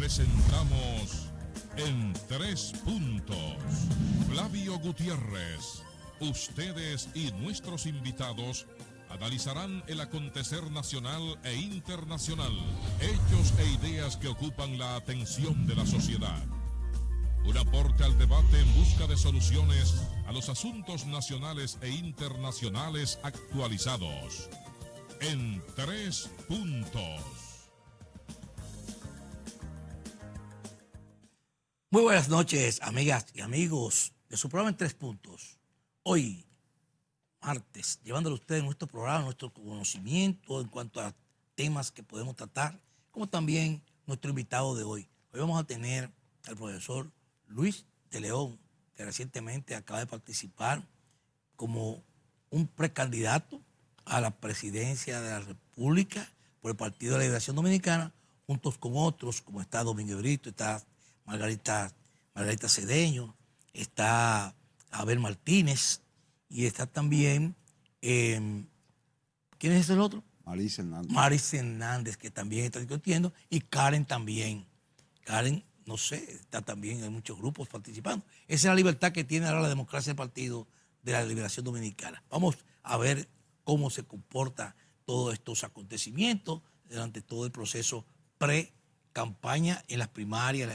Presentamos En Tres Puntos. Flavio Gutiérrez. Ustedes y nuestros invitados analizarán el acontecer nacional e internacional, hechos e ideas que ocupan la atención de la sociedad. Un aporte al debate en busca de soluciones a los asuntos nacionales e internacionales actualizados. En Tres Puntos. Muy buenas noches, amigas y amigos de su programa En Tres Puntos. Hoy, martes, llevándole a ustedes nuestro programa, nuestro conocimiento en cuanto a temas que podemos tratar, como también nuestro invitado de hoy. Hoy vamos a tener al profesor Luis de León, que recientemente acaba de participar como un precandidato a la presidencia de la República por el Partido de la Liberación Dominicana, juntos con otros, como está Domingo Brito, está Margarita Cedeño, está Abel Martínez y está también, ¿quién es el otro? Maris Hernández. Maris Hernández, que también está discutiendo, y Karen también. Karen, no sé, está también en muchos grupos participando. Esa es la libertad que tiene ahora la democracia del Partido de la Liberación Dominicana. Vamos a ver cómo se comporta todos estos acontecimientos durante todo el proceso pre-campaña en las primarias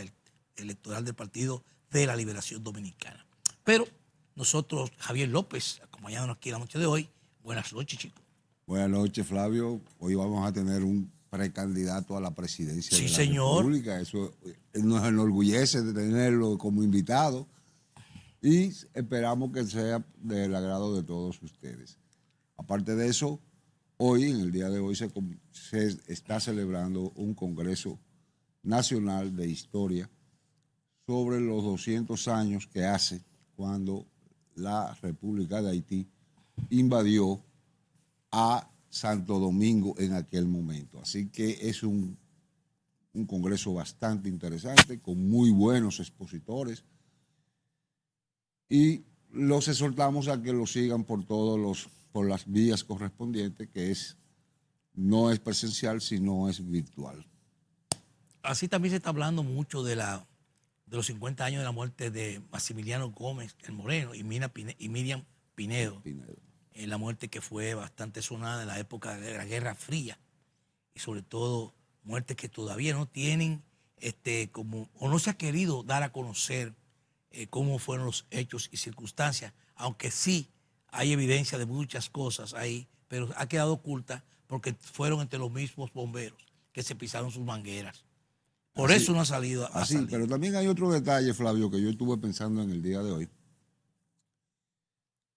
electoral del Partido de la Liberación Dominicana. Pero nosotros, Javier López, acompañándonos aquí la noche de hoy. Buenas noches, chicos. Buenas noches, Flavio. Hoy vamos a tener un precandidato a la presidencia de la República. Eso nos enorgullece de tenerlo como invitado y esperamos que sea del agrado de todos ustedes. Aparte de eso, hoy, en el día de hoy, se está celebrando un Congreso Nacional de Historia sobre los 200 años que hace cuando la República de Haití invadió a Santo Domingo en aquel momento. Así que es un congreso bastante interesante, con muy buenos expositores, y los exhortamos a que lo sigan por las vías correspondientes, que no es presencial, sino es virtual. Así también se está hablando mucho de los 50 años de la muerte de Maximiliano Gómez, el Moreno, y Miriam Pinedo. La muerte que fue bastante sonada en la época de la Guerra Fría, y sobre todo muertes que todavía no tienen, o no se ha querido dar a conocer cómo fueron los hechos y circunstancias, aunque sí hay evidencia de muchas cosas ahí, pero ha quedado oculta porque fueron entre los mismos bomberos que se pisaron sus mangueras. Por eso no ha salido. Pero también hay otro detalle, Flavio, que yo estuve pensando en el día de hoy,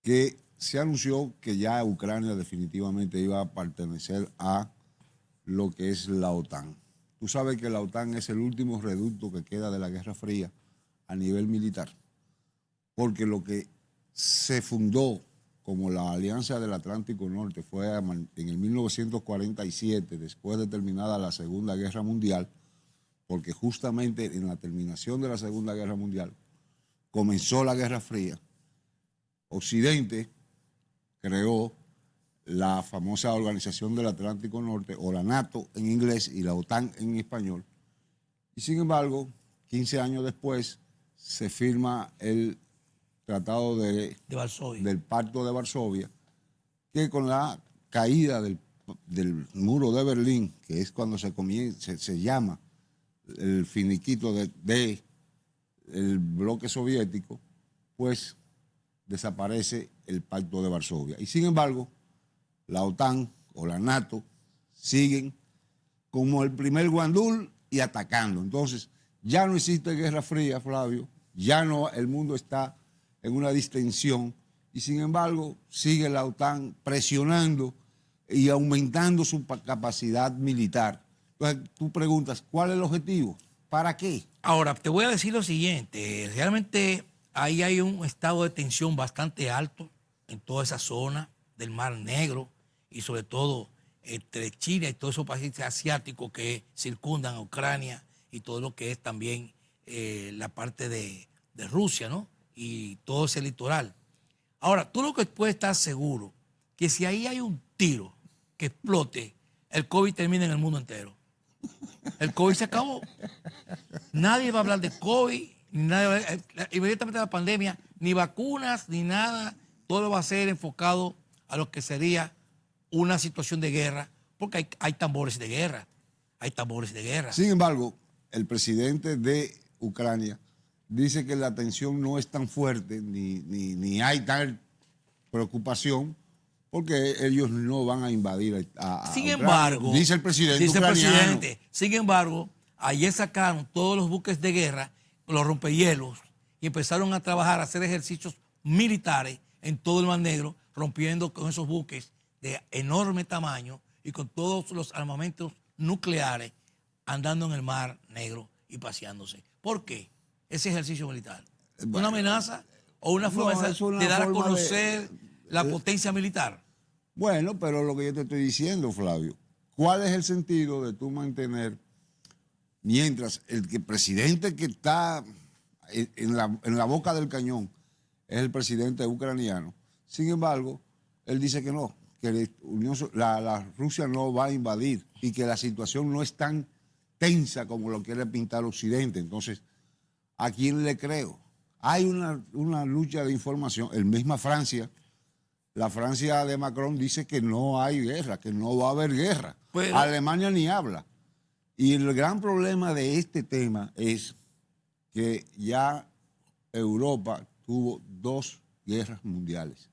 que se anunció que ya Ucrania definitivamente iba a pertenecer a lo que es la OTAN. Tú sabes que la OTAN es el último reducto que queda de la Guerra Fría a nivel militar, porque lo que se fundó como la Alianza del Atlántico Norte fue en el 1947, después de terminada la Segunda Guerra Mundial, porque justamente en la terminación de la Segunda Guerra Mundial comenzó la Guerra Fría. Occidente creó la famosa Organización del Atlántico Norte, o la NATO en inglés y la OTAN en español. Y sin embargo, 15 años después se firma el Tratado del Pacto de Varsovia, que con la caída del muro de Berlín, que es cuando se llama el finiquito del bloque soviético, pues desaparece el Pacto de Varsovia. Y sin embargo, la OTAN o la NATO siguen como el primer guandul y atacando. Entonces, ya no existe Guerra Fría, Flavio, ya no, el mundo está en una distensión, y sin embargo, sigue la OTAN presionando y aumentando su capacidad militar. Entonces, tú preguntas, ¿cuál es el objetivo? ¿Para qué? Ahora, te voy a decir lo siguiente. Realmente ahí hay un estado de tensión bastante alto en toda esa zona del Mar Negro, y sobre todo entre China y todos esos países asiáticos que circundan a Ucrania, y todo lo que es también la parte de Rusia, ¿no? Y todo ese litoral. Ahora, tú lo que puedes estar seguro, que si ahí hay un tiro que explote, el COVID termina en el mundo entero. El COVID se acabó. Nadie va a hablar de COVID, ni nadie inmediatamente la pandemia, ni vacunas, ni nada. Todo va a ser enfocado a lo que sería una situación de guerra, porque hay tambores de guerra. Hay tambores de guerra. Sin embargo, el presidente de Ucrania dice que la tensión no es tan fuerte, ni hay tal preocupación, porque ellos no van a invadir a Sin Ucrania. embargo, Dice el presidente ucraniano. Sin embargo, ayer sacaron todos los buques de guerra, los rompehielos, y empezaron a trabajar, a hacer ejercicios militares en todo el Mar Negro, rompiendo con esos buques de enorme tamaño y con todos los armamentos nucleares andando en el Mar Negro y paseándose. ¿Por qué ese ejercicio militar? ¿Una amenaza o una forma de dar a conocer la potencia militar? Bueno, pero lo que yo te estoy diciendo, Flavio, ¿cuál es el sentido de tú mantener, mientras el presidente que está en la boca del cañón es el presidente ucraniano? Sin embargo, él dice que no, que la Rusia no va a invadir y que la situación no es tan tensa como lo quiere pintar Occidente. Entonces, ¿a quién le creo? Hay una lucha de información. El misma Francia, la Francia de Macron dice que no hay guerra, que no va a haber guerra. Pero Alemania ni habla. Y el gran problema de este tema es que ya Europa tuvo 2 guerras mundiales.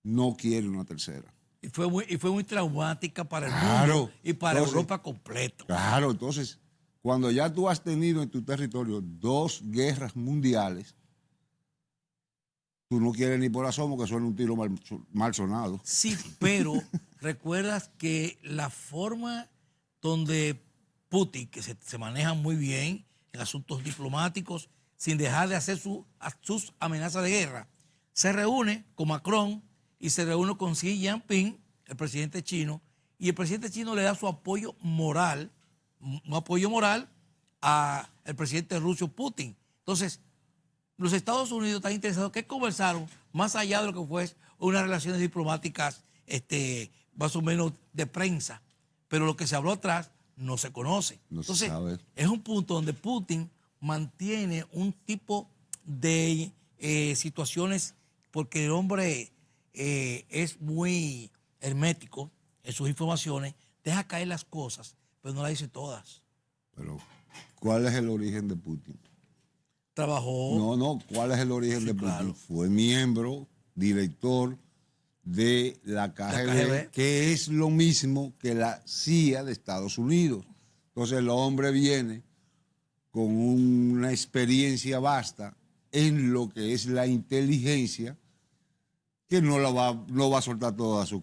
No quiere una tercera. Y fue muy traumática para el mundo y para Europa completo. Claro, entonces, cuando ya tú has tenido en tu territorio 2 guerras mundiales, tú no quieres ni por asomo que suene un tiro mal sonado. Sí, pero recuerdas que la forma donde Putin, que se maneja muy bien en asuntos diplomáticos, sin dejar de hacer sus amenazas de guerra, se reúne con Macron y se reúne con Xi Jinping, el presidente chino, y el presidente chino le da su apoyo moral, un apoyo moral al presidente ruso Putin. Entonces, los Estados Unidos están interesados que conversaron más allá de lo que fue unas relaciones diplomáticas más o menos de prensa, pero lo que se habló atrás no se conoce. Entonces, es un punto donde Putin mantiene un tipo de situaciones, porque el hombre es muy hermético en sus informaciones, deja caer las cosas, pero no las dice todas. Pero, ¿cuál es el origen de Putin? Trabajó. No, ¿cuál es el origen de Putin? Claro. Fue miembro, director de la KGB, que es lo mismo que la CIA de Estados Unidos. Entonces el hombre viene con una experiencia vasta en lo que es la inteligencia, que no va a soltar todas sus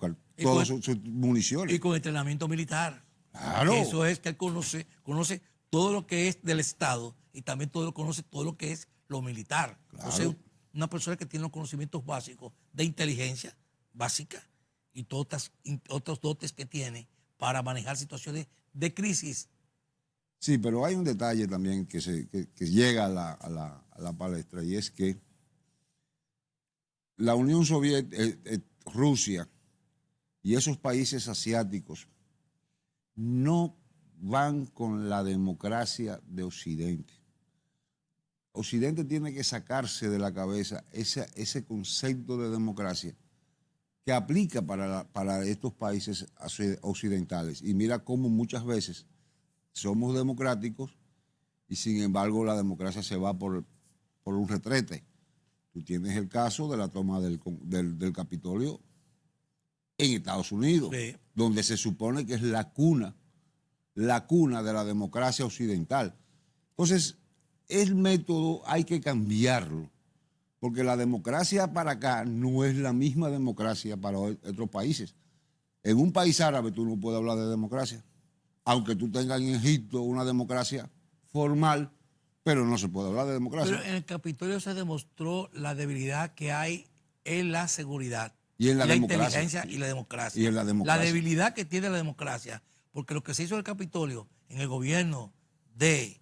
municiones. Y con entrenamiento militar. Claro. Eso es que él conoce todo lo que es del Estado y también conoce todo lo que es lo militar. Claro. Entonces, una persona que tiene los conocimientos básicos de inteligencia básica y todos otros dotes que tiene para manejar situaciones de crisis. Sí, pero hay un detalle también que llega a la palestra, y es que la Unión Soviética, Rusia y esos países asiáticos no van con la democracia de Occidente. Occidente tiene que sacarse de la cabeza ese concepto de democracia que aplica para estos países occidentales. Y mira cómo muchas veces somos democráticos y sin embargo la democracia se va por un retrete. Tú tienes el caso de la toma del Capitolio en Estados Unidos, sí, donde se supone que es la cuna de la democracia occidental. Entonces, el método hay que cambiarlo, porque la democracia para acá no es la misma democracia para otros países. En un país árabe tú no puedes hablar de democracia, aunque tú tengas en Egipto una democracia formal, pero no se puede hablar de democracia. Pero en el Capitolio se demostró la debilidad que hay en la seguridad, y en la inteligencia y la democracia. Y en la democracia. La debilidad que tiene la democracia, porque lo que se hizo en el Capitolio, en el gobierno del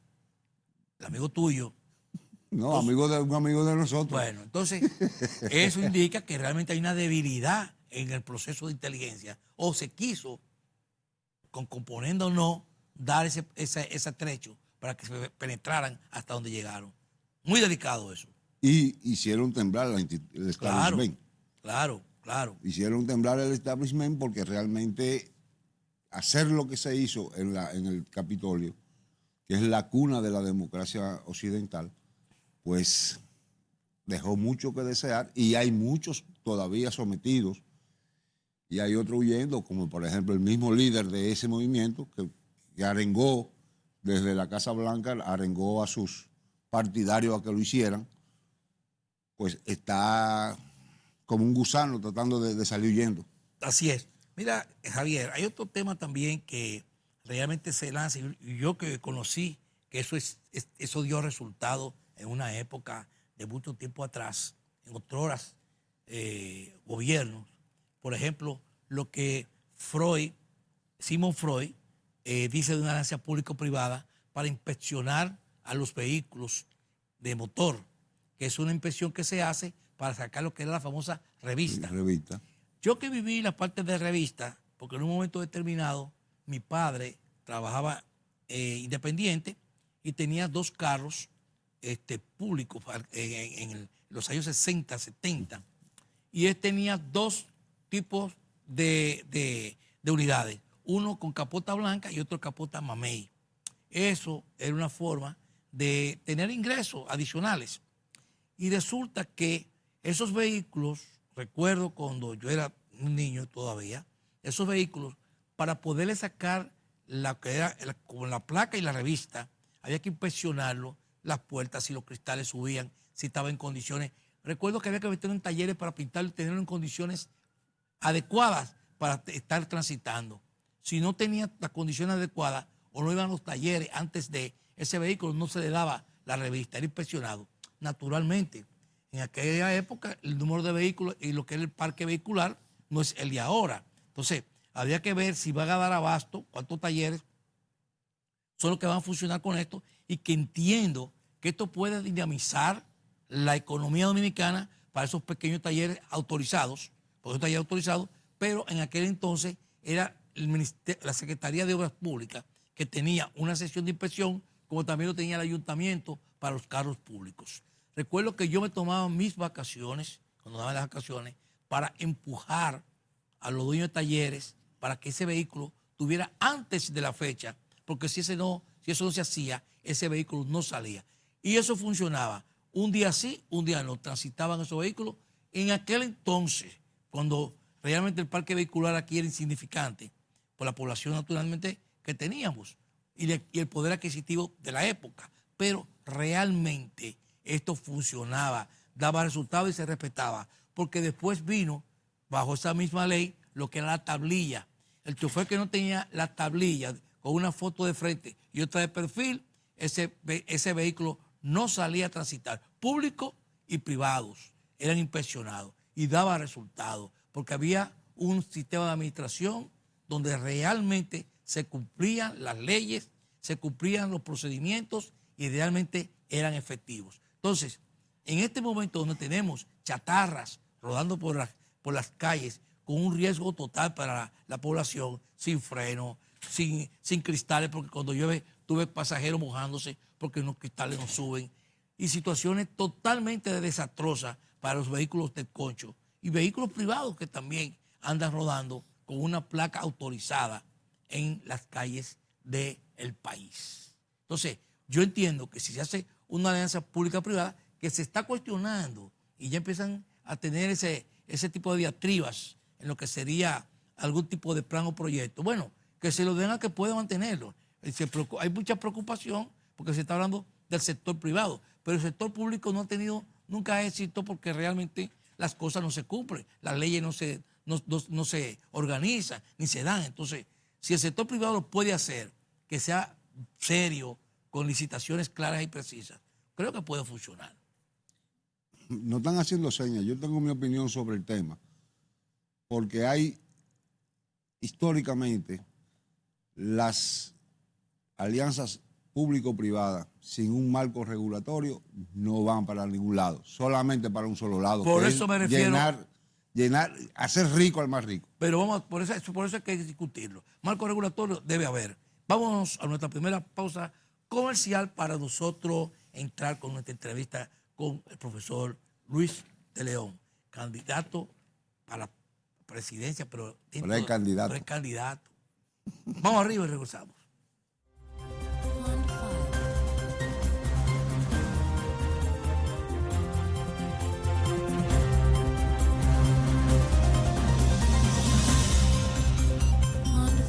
amigo tuyo. No, un amigo de nosotros. Bueno, entonces, eso indica que realmente hay una debilidad en el proceso de inteligencia, o se quiso, con componendo o no, dar ese trecho para que se penetraran hasta donde llegaron. Muy delicado eso. Y hicieron temblar el establishment. Claro. Hicieron temblar el establishment porque realmente hacer lo que se hizo en el Capitolio, que es la cuna de la democracia occidental, pues dejó mucho que desear y hay muchos todavía sometidos y hay otros huyendo, como por ejemplo el mismo líder de ese movimiento que arengó desde la Casa Blanca, arengó a sus partidarios a que lo hicieran, pues está como un gusano tratando de salir huyendo. Así es. Mira, Javier, hay otro tema también que realmente se lanza, y yo que conocí que eso dio resultado en una época de mucho tiempo atrás, en otros gobiernos. Por ejemplo, lo que Sigmund Freud, dice de una alianza público-privada para inspeccionar a los vehículos de motor, que es una inspección que se hace para sacar lo que era la famosa revista. Revista. Yo que viví la parte de revista, porque en un momento determinado mi padre trabajaba independiente y tenía 2 carros públicos en los años 60, 70, y él tenía 2 tipos de unidades, uno con capota blanca y otro capota mamey. Eso era una forma de tener ingresos adicionales. Y resulta que esos vehículos, recuerdo cuando yo era un niño todavía, esos vehículos, para poderle sacar la que era con la placa y la revista, había que inspeccionarlo, las puertas, si los cristales subían, si estaba en condiciones. Recuerdo que había que meterlo en talleres para pintarlo y tenerlo en condiciones adecuadas para estar transitando. Si no tenía las condiciones adecuadas o no iban a los talleres antes de ese vehículo, no se le daba la revista, era inspeccionado. Naturalmente, en aquella época el número de vehículos y lo que era el parque vehicular no es el de ahora. Entonces, había que ver si van a dar abasto, cuántos talleres son los que van a funcionar con esto, y que entiendo que esto puede dinamizar la economía dominicana para esos pequeños talleres autorizados, porque son talleres autorizados, pero en aquel entonces era la Secretaría de Obras Públicas que tenía una sesión de inspección, como también lo tenía el ayuntamiento para los carros públicos. Recuerdo que yo me tomaba mis vacaciones, cuando daba las vacaciones, para empujar a los dueños de talleres para que ese vehículo tuviera antes de la fecha, porque si eso no se hacía, ese vehículo no salía. Y eso funcionaba. Un día sí, un día no. Transitaban esos vehículos. En aquel entonces, cuando realmente el parque vehicular aquí era insignificante, por la población naturalmente que teníamos y el poder adquisitivo de la época, pero realmente esto funcionaba, daba resultados y se respetaba, porque después vino, bajo esa misma ley, lo que era la tablilla. El chofer que no tenía la tablilla con una foto de frente y otra de perfil, ese vehículo no salía a transitar. Públicos y privados eran inspeccionados y daba resultados, porque había un sistema de administración donde realmente se cumplían las leyes, se cumplían los procedimientos y realmente eran efectivos. Entonces, en este momento donde tenemos chatarras rodando por las calles con un riesgo total para la población, sin freno, sin cristales, porque cuando llueve tuve pasajeros mojándose porque los cristales no suben, y situaciones totalmente desastrosas para los vehículos del concho y vehículos privados que también andan rodando con una placa autorizada en las calles del país. Entonces, yo entiendo que si se hace una alianza pública-privada, que se está cuestionando y ya empiezan a tener ese tipo de diatribas en lo que sería algún tipo de plan o proyecto, bueno, que se lo den a que pueda mantenerlo. Hay mucha preocupación porque se está hablando del sector privado, pero el sector público no ha tenido nunca éxito porque realmente las cosas no se cumplen, las leyes no se organizan ni se dan. Entonces, si el sector privado lo puede hacer, que sea serio, con licitaciones claras y precisas, creo que puede funcionar. No están haciendo señas. Yo tengo mi opinión sobre el tema, porque hay históricamente las alianzas público-privadas sin un marco regulatorio no van para ningún lado, solamente para un solo lado. Por eso me refiero. Hacer rico al más rico. Pero por eso hay que discutirlo. Marco regulatorio debe haber. Vámonos a nuestra primera pausa comercial para nosotros entrar con nuestra entrevista con el profesor Luis de León, candidato a la presidencia, pero es candidato. pero es candidato. Vamos arriba y regresamos.